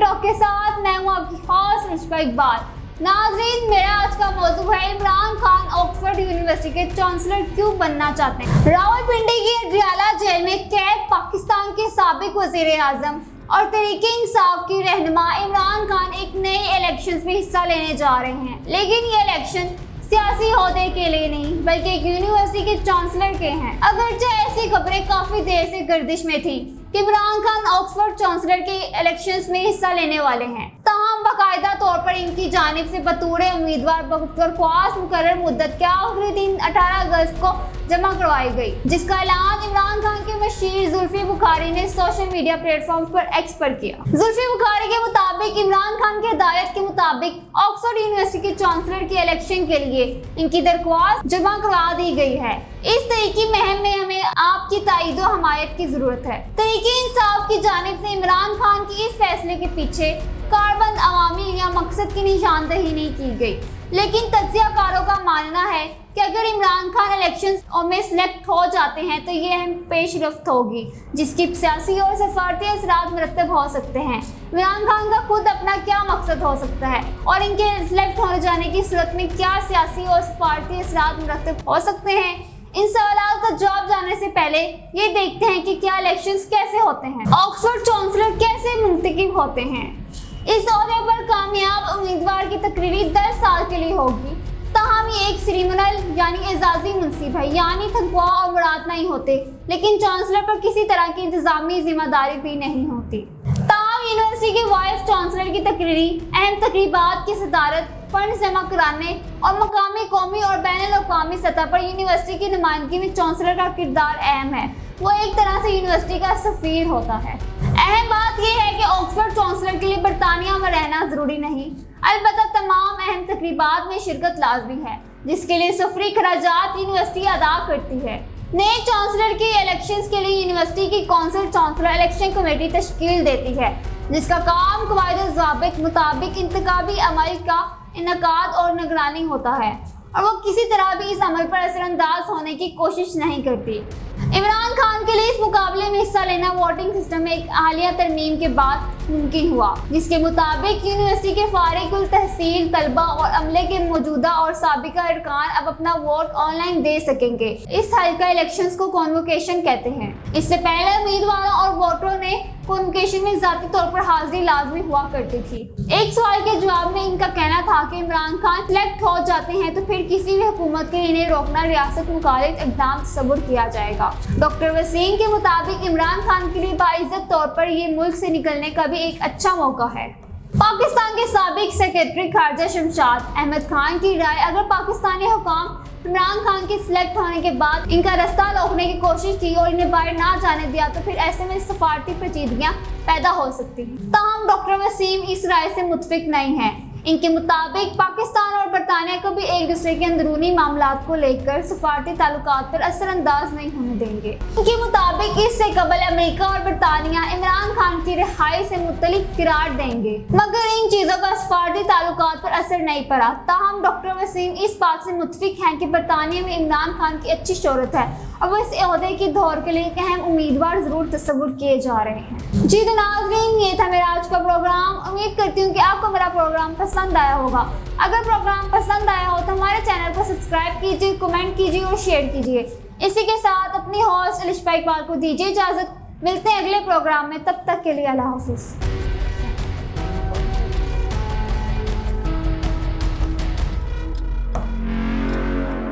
Talk के साथ मैं हूं आपकी होस्ट रिश्पा इकबाल। नाज़रीन, मेरा आज का मौजू है इमरान खान ऑक्सफोर्ड यूनिवर्सिटी के चांसलर क्यों बनना चाहते हैं। रावलपिंडी की अडयाला जेल में कैद पाकिस्तान के साबिक वजीर आजम और तहरीक इंसाफ की रहनुमा इमरान खान एक नए इलेक्शंस में हिस्सा लेने जा रहे हैं, लेकिन ये इलेक्शन सियासी ओहदे के लिए नहीं बल्कि एक यूनिवर्सिटी के चांसलर के हैं। अगरचे ऐसी खबरें काफी देर से गर्दिश में थी कि इमरान खान ऑक्सफोर्ड चांसलर के इलेक्शंस में हिस्सा लेने वाले हैं, ताहम बाकायदा तौर पर इनकी जानिब से बतौर उम्मीदवार बरख्वास्त मुकर्रर मुद्दत के आखिरी दिन 18 अगस्त को जमा करवाई गई, जिसका ऐलान इमरान खान के मशीर जुल्फी बुखारी ने सोशल मीडिया प्लेटफॉर्म पर एक्स पर किया। जुल्फी बुखारी के मुताबिक इमरान खान की हिदायत के मुताबिक ऑक्सफोर्ड यूनिवर्सिटी के चांसलर के इलेक्शन के लिए इनकी दरख्वास्त जमा करवा दी गई है। इस तरीकी मुहिम में हमें आपकी ताईद व हमायत की जरूरत है। तहरीक इंसाफ की जानिब से इमरान खान की इस फैसले के पीछे कारबंद अवामिल या मकसद की निशानदही नहीं की गई, लेकिन तज्जियाकारों का मानना है कि अगर इमरान खान इलेक्शंस में सिलेक्ट हो जाते हैं तो ये अहम पेशरफ्त होगी जिसकी सियासी और सफारती असरात मुरतब हो सकते हैं। इमरान खान का खुद अपना क्या मकसद हो सकता है और इनके सिलेक्ट हो जाने की सूरत में क्या सियासी और सफारती असरात मुरतब हो सकते हैं, इन सवालों का जवाब जानने से पहले ये देखते हैं कि क्या इलेक्शंस कैसे होते हैं, ऑक्सफोर्ड चांसलर कैसे मुंतखब होते हैं। इस ओहदे पर कामयाब उम्मीदवार की तकरीरी 10 साल के लिए होगी, ताहम ये एक सेरेमोनियल यानी एजाजी मुंसिब है, यानी तनख्वाह और मुराद नहीं होते, लेकिन चांसलर पर किसी तरह की इंतजामी जिम्मेदारी भी नहीं होती। ताहम यूनिवर्सिटी के वाइस चांसलर की तकरीरी अहम तकरीबात की सदारत, फंड जमा कराने और मकामी, कौमी और बैनुल-अक़वामी सतह पर यूनिवर्सिटी की नुमाइंदगी में चांसलर का किरदार अहम है। वो एक तरह से यूनिवर्सिटी का सफीर होता है। अहम बात यह है कि ऑक्सफोर्ड चांसलर के लिए बरतानिया में रहना जरूरी नहीं, अलबत्ता तमाम अहम तकरीबात में शिरकत लाजमी है, जिसके लिए सफरी खराजात यूनिवर्सिटी अदा करती है। नए चांसलर के इलेक्शंस के लिए यूनिवर्सिटी की कौंसिल चांसलर इलेक्शन कमेटी तश्कील देती है, जिसका काम क़वाइद-ओ-ज़ाबित मुताबिक इंतखाबी अमल का इनकाद और निगरानी होता है, और वो किसी तरह भी इस अमल पर असरअंदाज होने की कोशिश नहीं करती। इमरान खान के लिए इस मुकाबले में हिस्सा लेना वोटिंग सिस्टम में एक हालिया तरमीम के बाद मुमकिन हुआ, जिसके मुताबिक यूनिवर्सिटी के फारिग तहसील तलबा और अमले के मौजूदा और साबिका अरकान अब अपना वोट ऑनलाइन दे सकेंगे। इस हल्का इलेक्शंस को कॉन्वोकेशन कहते हैं। इससे पहले उम्मीदवारों और वोटरों ने कॉन्वोकेशन में ज़ाती तौर पर हाजिरी लाजमी हुआ करती थी। एक सवाल के जवाब में इनका कहना था कि इमरान खान सिलेक्ट हो जाते हैं तो फिर किसी भी हुकूमत के इन्हें रोकना रियासत मुखालिफ इक़दाम तसव्वुर किया जाएगा। डॉक्टर वसीम के मुताबिक इमरान खान के लिए बाइज्जत तौर पर ये मुल्क से निकलने का भी एक अच्छा मौका है। पाकिस्तान के साबिक सेक्रेटरी खारजा शमशाद अहमद खान की राय, अगर पाकिस्तानी हुकाम इमरान खान के सिलेक्ट होने के बाद इनका रास्ता रोकने की कोशिश की और इन्हें बाहर ना जाने दिया तो फिर ऐसे में सफारती पेचीदगियां पैदा हो सकती हैं। ताहम डॉक्टर वसीम इस राय से मुत्फिक नहीं है। इनके मुताबिक पाकिस्तान और बरतानिया को भी एक दूसरे के अंदरूनी मामलात को लेकर सफारती ताल्लुकात पर असरअंदाज नहीं होने देंगे। इनके मुताबिक इससे कबल अमेरिका और बरतानिया इमरान खान की रिहाई से मुतल्लिक करार देंगे, मगर इन चीज़ों का सफारती ताल्लुकात पर असर नहीं पड़ा। ताहम डॉक्टर वसीम इस बात से मुत्फिक हैं कि बरतानिया में इमरान खान की अच्छी शोहरत है और वह इस ओहदे की दौर के लिए एक अहम उम्मीदवार जरूर तस्वुर किए जा रहे हैं। जी तो नाज़रीन, ये था मेरा आज का प्रोग्राम। उम्मीद करती हूँ कि आपको मेरा प्रोग्राम पसंद आया होगा। अगर प्रोग्राम पसंद आया हो तो हमारे चैनल को सब्सक्राइब कीजिए, कमेंट कीजिए और शेयर कीजिए। इसी के साथ अपनी होस्ट रिश्पा इकबाल को दीजिए इजाज़त। मिलते हैं अगले प्रोग्राम में, तब तक के लिए अल्लाह हाफिज़।